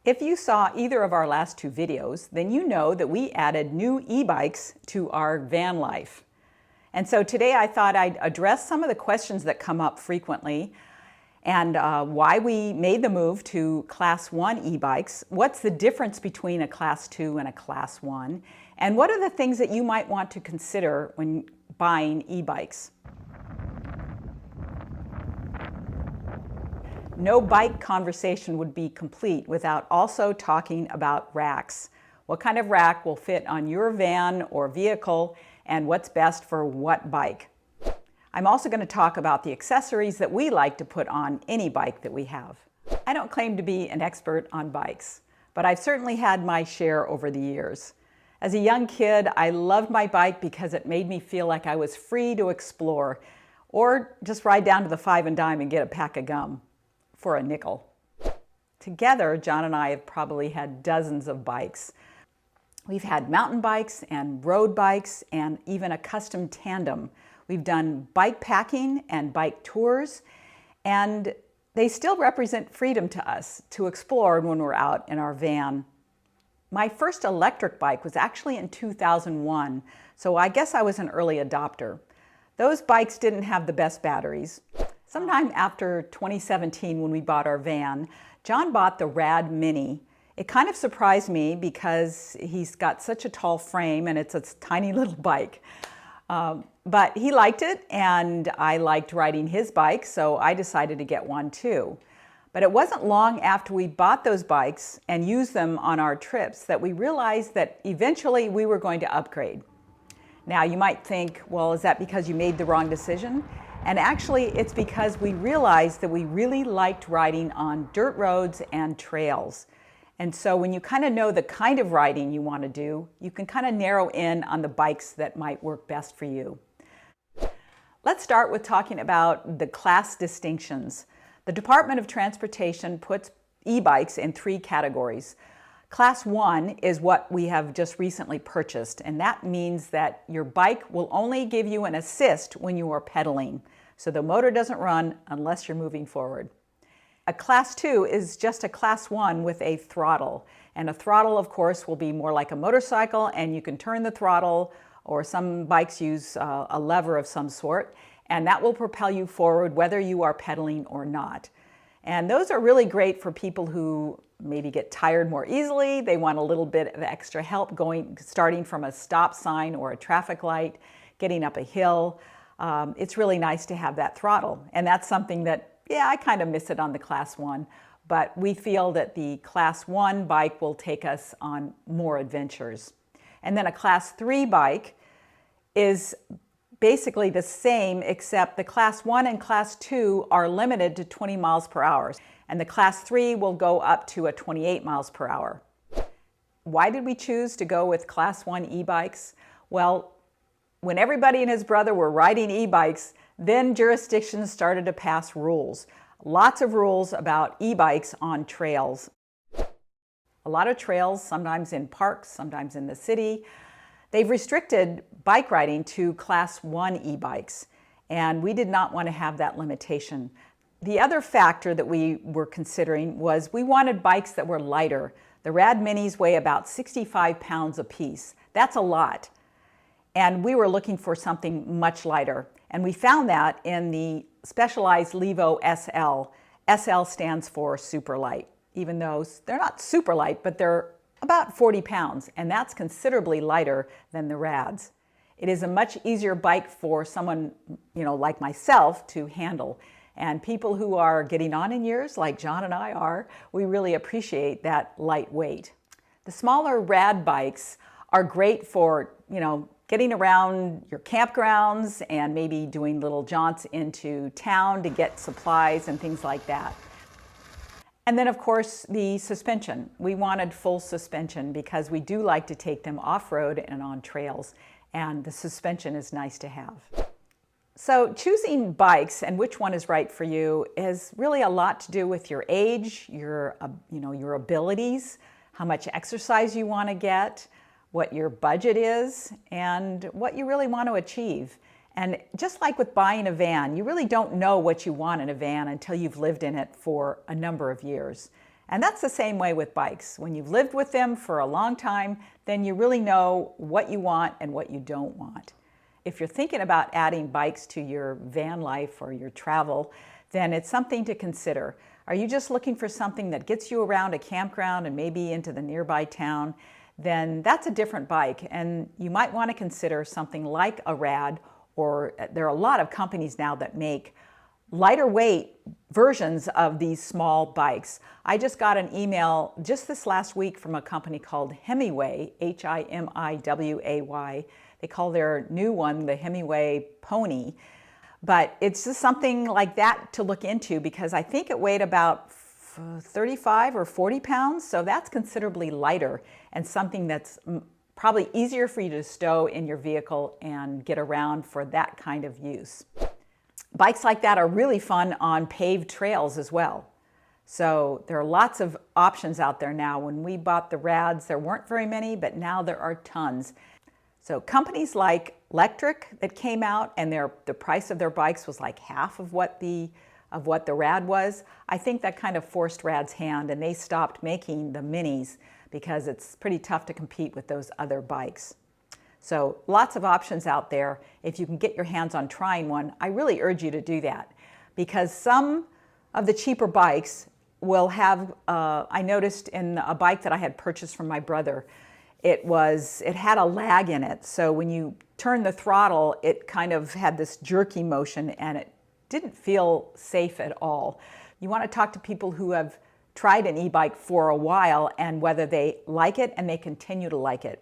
If you saw either of our last two videos, then you know that we added new e-bikes to our van life. And so today I thought I'd address some of the questions that come up frequently and why we made the move to Class 1 e-bikes, what's the difference between a Class 2 and a Class 1, and what are the things that you might want to consider when buying e-bikes. No bike conversation would be complete without also talking about racks. What kind of rack will fit on your van or vehicle, and what's best for what bike? I'm also going to talk about the accessories that we like to put on any bike that we have. I don't claim to be an expert on bikes, but I've certainly had my share over the years. As a young kid, I loved my bike because it made me feel like I was free to explore, or just ride down to the Five and Dime and get a pack of gum for a nickel. Together, John and I have probably had dozens of bikes. We've had mountain bikes and road bikes and even a custom tandem. We've done bike packing and bike tours, and they still represent freedom to us to explore when we're out in our van. My first electric bike was actually in 2001, so I guess I was an early adopter. Those bikes didn't have the best batteries. Sometime after 2017, when we bought our van, John bought the Rad Mini. It kind of surprised me because he's got such a tall frame and it's a tiny little bike. But he liked it and I liked riding his bike, so I decided to get one too. But it wasn't long after we bought those bikes and used them on our trips that we realized that eventually we were going to upgrade. Now you might think, well, is that because you made the wrong decision? And actually, it's because we realized that we really liked riding on dirt roads and trails. And so when you kind of know the kind of riding you want to do, you can kind of narrow in on the bikes that might work best for you. Let's start with talking about the class distinctions. The Department of Transportation puts e-bikes in three categories. Class 1 is what we have just recently purchased, and that means that your bike will only give you an assist when you are pedaling. So the motor doesn't run unless you're moving forward. A Class 2 is just a Class 1 with a throttle. And a throttle, of course, will be more like a motorcycle, and you can turn the throttle, or some bikes use a lever of some sort, and that will propel you forward whether you are pedaling or not. And those are really great for people who maybe get tired more easily. They want a little bit of extra help starting from a stop sign or a traffic light, getting up a hill. It's really nice to have that throttle. And that's something that, yeah, I kind of miss it on the Class 1, but we feel that the Class 1 bike will take us on more adventures. And then a Class 3 bike is basically the same, except the Class 1 and Class 2 are limited to 20 miles per hour, and the Class 3 will go up to a 28 miles per hour. Why did we choose to go with Class 1 e-bikes? Well, when everybody and his brother were riding e-bikes, then jurisdictions started to pass rules. Lots of rules about e-bikes on trails. A lot of trails, sometimes in parks, sometimes in the city. They've restricted bike riding to Class 1 e-bikes, and we did not want to have that limitation. The other factor that we were considering was we wanted bikes that were lighter. The Rad Minis weigh about 65 pounds apiece. That's a lot. And we were looking for something much lighter. And we found that in the Specialized Levo SL. SL stands for super light, even though they're not super light, but they're about 40 pounds, and that's considerably lighter than the Rads. It is a much easier bike for someone, like myself to handle. And people who are getting on in years, like John and I are, we really appreciate that light weight. The smaller Rad bikes are great for, getting around your campgrounds and maybe doing little jaunts into town to get supplies and things like that. And then, of course, the suspension. We wanted full suspension because we do like to take them off-road and on trails, and the suspension is nice to have. So choosing bikes and which one is right for you is really a lot to do with your age, your abilities, how much exercise you want to get, what your budget is, and what you really want to achieve. And just like with buying a van, you really don't know what you want in a van until you've lived in it for a number of years. And that's the same way with bikes. When you've lived with them for a long time, then you really know what you want and what you don't want. If you're thinking about adding bikes to your van life or your travel, then it's something to consider. Are you just looking for something that gets you around a campground and maybe into the nearby town? Then that's a different bike, and you might want to consider something like a Rad, or there are a lot of companies now that make lighter weight versions of these small bikes. I just got an email just this last week from a company called Hemiway, Himiway. They call their new one the Hemiway Pony. But it's just something like that to look into, because I think it weighed about 35 or 40 pounds, so that's considerably lighter and something that's probably easier for you to stow in your vehicle and get around for that kind of use. Bikes like that are really fun on paved trails as well. So there are lots of options out there now. When we bought the Rads, there weren't very many, but now there are tons. So companies like Electric that came out, and the price of their bikes was like half of what the Rad was. I think that kind of forced Rad's hand, and they stopped making the Minis because it's pretty tough to compete with those other bikes. So lots of options out there. If you can get your hands on trying one, I really urge you to do that, because some of the cheaper bikes will have, I noticed in a bike that I had purchased from my brother, it had a lag in it. So when you turn the throttle, it kind of had this jerky motion, and it didn't feel safe at all. You want to talk to people who have tried an e-bike for a while and whether they like it and they continue to like it.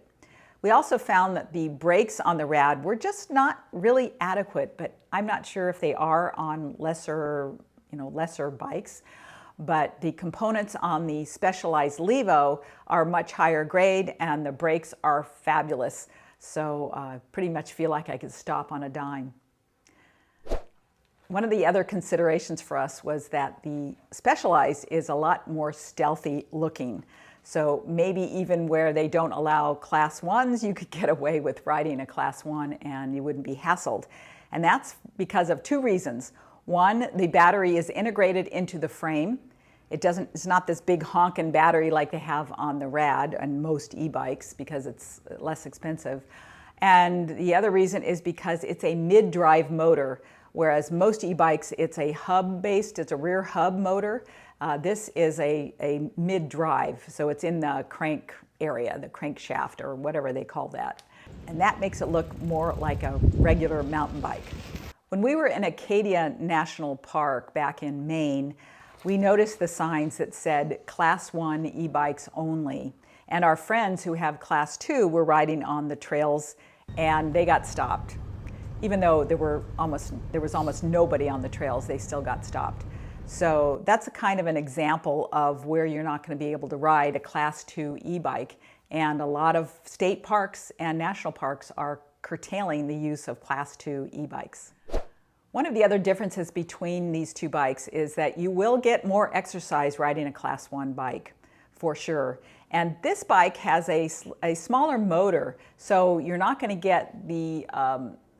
We also found that the brakes on the Rad were just not really adequate, but I'm not sure if they are on lesser bikes. But the components on the Specialized Levo are much higher grade, and the brakes are fabulous. So I pretty much feel like I could stop on a dime. One of the other considerations for us was that the Specialized is a lot more stealthy looking. So maybe even where they don't allow Class 1s, you could get away with riding a Class 1 and you wouldn't be hassled. And that's because of two reasons. One, the battery is integrated into the frame. It's not this big honking battery like they have on the Rad and most e-bikes, because it's less expensive. And the other reason is because it's a mid-drive motor, whereas most e-bikes, it's a rear hub motor. This is a mid-drive, so it's in the crank area, the crankshaft or whatever they call that. And that makes it look more like a regular mountain bike. When we were in Acadia National Park back in Maine, we noticed the signs that said Class 1 e-bikes only. And our friends who have Class 2 were riding on the trails, and they got stopped. Even though there was almost nobody on the trails, they still got stopped. So that's a kind of an example of where you're not going to be able to ride a Class 2 e-bike. And a lot of state parks and national parks are curtailing the use of Class 2 e-bikes. One of the other differences between these two bikes is that you will get more exercise riding a Class 1 bike, for sure. And this bike has a smaller motor, so you're not going to get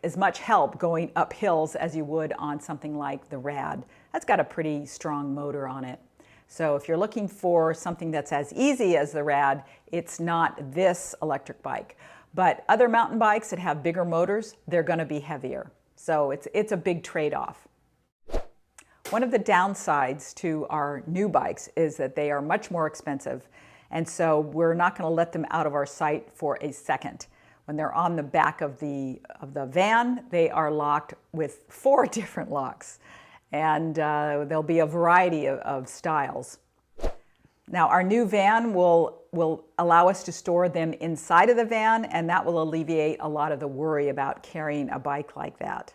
as much help going up hills as you would on something like the Rad. That's got a pretty strong motor on it. So if you're looking for something that's as easy as the Rad, it's not this electric bike. But other mountain bikes that have bigger motors, they're going to be heavier. So it's a big trade-off. One of the downsides to our new bikes is that they are much more expensive. And so we're not going to let them out of our sight for a second. When they're on the back of the van, they are locked with 4 different locks. And there'll be a variety of styles. Now, our new van will allow us to store them inside of the van, and that will alleviate a lot of the worry about carrying a bike like that.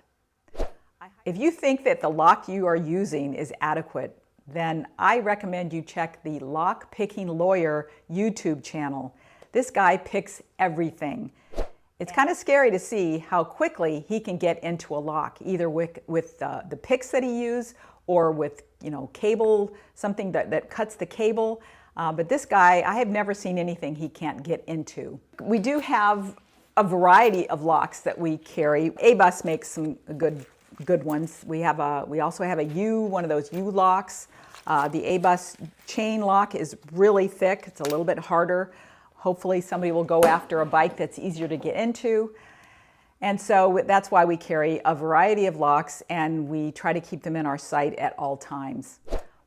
If you think that the lock you are using is adequate, then I recommend you check the Lock Picking Lawyer YouTube channel. This guy picks everything. It's kind of scary to see how quickly he can get into a lock, either with the picks that he uses or with cable, something that cuts the cable. But this guy, I have never seen anything he can't get into. We do have a variety of locks that we carry. A-Bus makes some good ones. We also have one of those U locks. The A-bus chain lock is really thick. It's a little bit harder. Hopefully somebody will go after a bike that's easier to get into. And so that's why we carry a variety of locks, and we try to keep them in our sight at all times.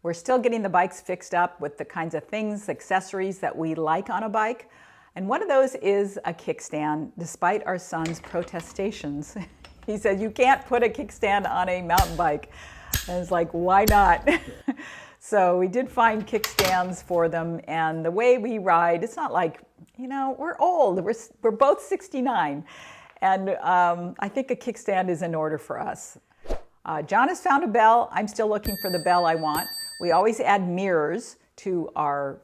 We're still getting the bikes fixed up with the kinds of things, accessories that we like on a bike. And one of those is a kickstand, despite our son's protestations. He said, you can't put a kickstand on a mountain bike. And it's like, why not? So we did find kickstands for them, and the way we ride, it's not like, you know, we're old. We're both 69. And I think a kickstand is in order for us. John has found a bell. I'm still looking for the bell I want. We always add mirrors to our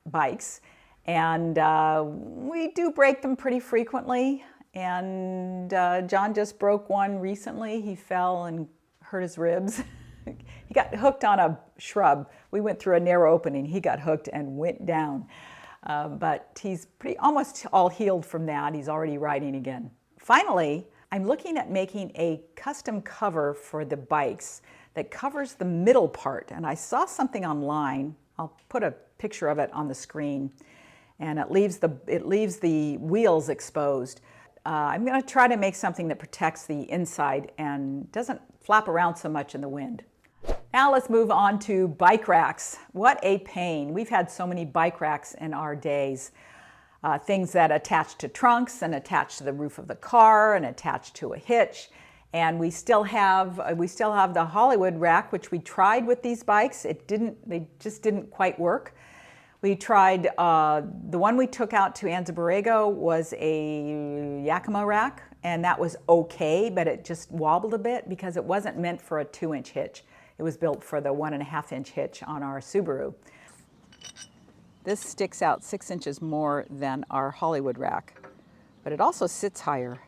bikes, and we do break them pretty frequently. And John just broke one recently. He fell and hurt his ribs. He got hooked on a shrub. We went through a narrow opening. He got hooked and went down. But he's almost all healed from that. He's already riding again. Finally, I'm looking at making a custom cover for the bikes that covers the middle part. And I saw something online. I'll put a picture of it on the screen. And it leaves the wheels exposed. I'm going to try to make something that protects the inside and doesn't flap around so much in the wind. Now let's move on to bike racks. What a pain. We've had so many bike racks in our days. Things that attach to trunks and attach to the roof of the car and attach to a hitch. And we still have the Hollywood rack, which we tried with these bikes. They just didn't quite work. We tried, the one we took out to Anza Borrego was a Yakima rack, and that was okay, but it just wobbled a bit because it wasn't meant for a 2-inch hitch. It was built for the 1.5-inch hitch on our Subaru. This sticks out 6 inches more than our Hollywood rack, but it also sits higher.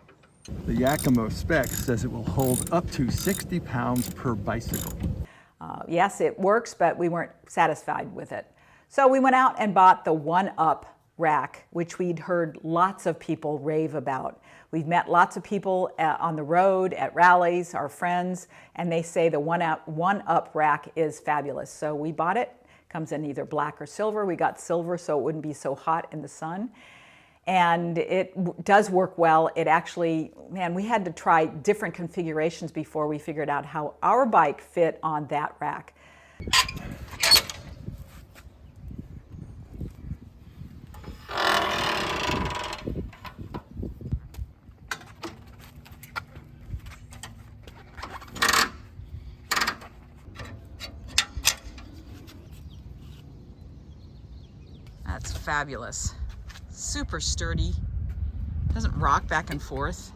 The Yakima spec says it will hold up to 60 pounds per bicycle. Yes, it works, but we weren't satisfied with it. So we went out and bought the One-Up rack, which we'd heard lots of people rave about. We've met lots of people on the road, at rallies, our friends, and they say the One-Up rack is fabulous. So we bought it. Comes in either black or silver. We got silver so it wouldn't be so hot in the sun. And it does work well. It actually, man, we had to try different configurations before we figured out how our bike fit on that rack. That's fabulous. Super sturdy. Doesn't rock back and forth.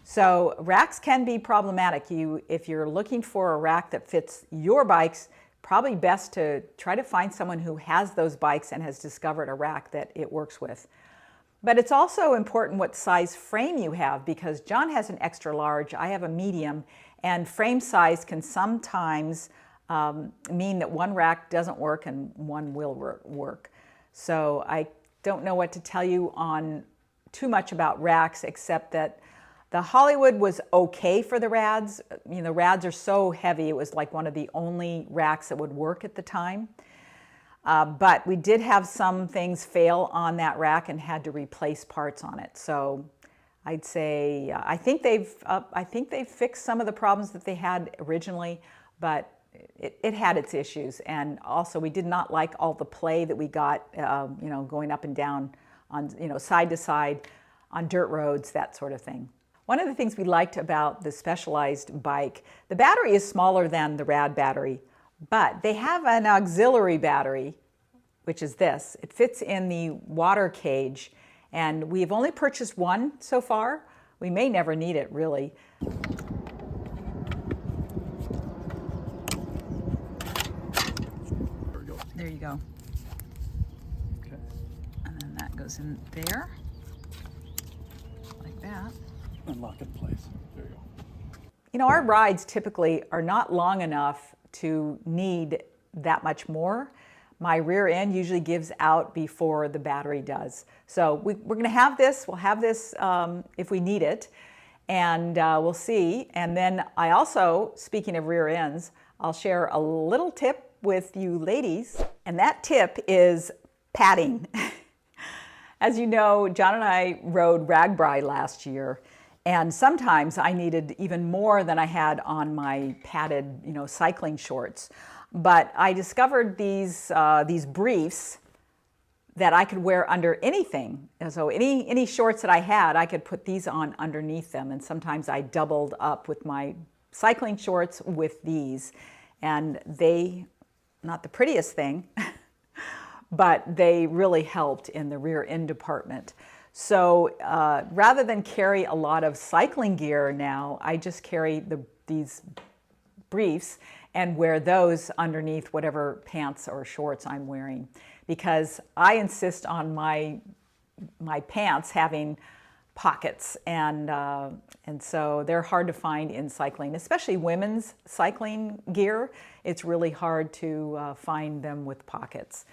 So racks can be problematic. If you're looking for a rack that fits your bikes, probably best to try to find someone who has those bikes and has discovered a rack that it works with. But it's also important what size frame you have, because John has an extra large, I have a medium, and frame size can sometimes mean that one rack doesn't work and one will work. So I don't know what to tell you on too much about racks, except that the Hollywood was okay for the Rads. You know, the Rads are so heavy, it was like one of the only racks that would work at the time. But we did have some things fail on that rack and had to replace parts on it. So I'd say I think they've fixed some of the problems that they had originally, but it had its issues. And also we did not like all the play that we got, you know, going up and down on, you know, side to side on dirt roads, that sort of thing. One of the things we liked about the Specialized bike, the battery is smaller than the Rad battery, but they have an auxiliary battery, which is this. It fits in the water cage, and we've only purchased one so far. We may never need it, really. There you go. Okay. And then that goes in there, like that. And lock it in place. There you go. You know, our rides typically are not long enough to need that much more. My rear end usually gives out before the battery does. So we're going to have this. We'll have this if we need it, and we'll see. And then I also, speaking of rear ends, I'll share a little tip with you ladies, and that tip is padding. As you know, John and I rode Ragbri last year, and sometimes I needed even more than I had on my padded, cycling shorts. But I discovered these briefs that I could wear under anything. So any shorts that I had, I could put these on underneath them. And sometimes I doubled up with my cycling shorts with these. And they, not the prettiest thing, but they really helped in the rear end department. So rather than carry a lot of cycling gear now, I just carry these briefs and wear those underneath whatever pants or shorts I'm wearing, because I insist on my pants having pockets, and so they're hard to find in cycling, especially women's cycling gear. It's really hard to find them with pockets.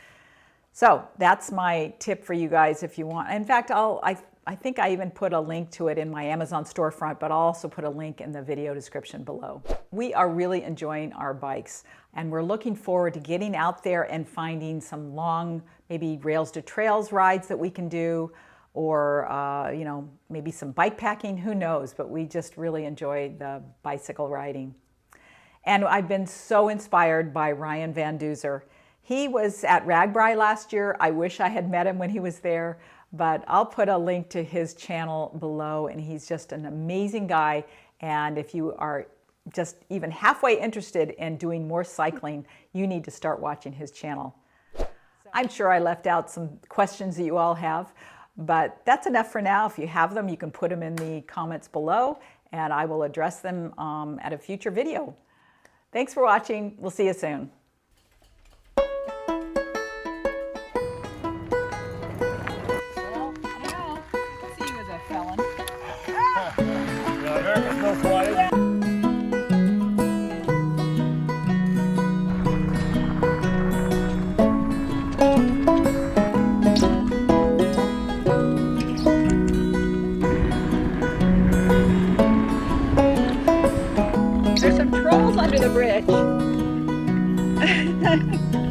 So that's my tip for you guys if you want. In fact, I think I even put a link to it in my Amazon storefront, but I'll also put a link in the video description below. We are really enjoying our bikes, and we're looking forward to getting out there and finding some long, maybe rails to trails rides that we can do, or maybe some bike packing, who knows, but we just really enjoy the bicycle riding. And I've been so inspired by Ryan Van Duzer. He was at Ragbri last year. I wish I had met him when he was there, but I'll put a link to his channel below, and he's just an amazing guy. And if you are just even halfway interested in doing more cycling, you need to start watching his channel. I'm sure I left out some questions that you all have, but that's enough for now. If you have them, you can put them in the comments below, and I will address them at a future video. Thanks for watching. We'll see you soon. There's some trolls under the bridge.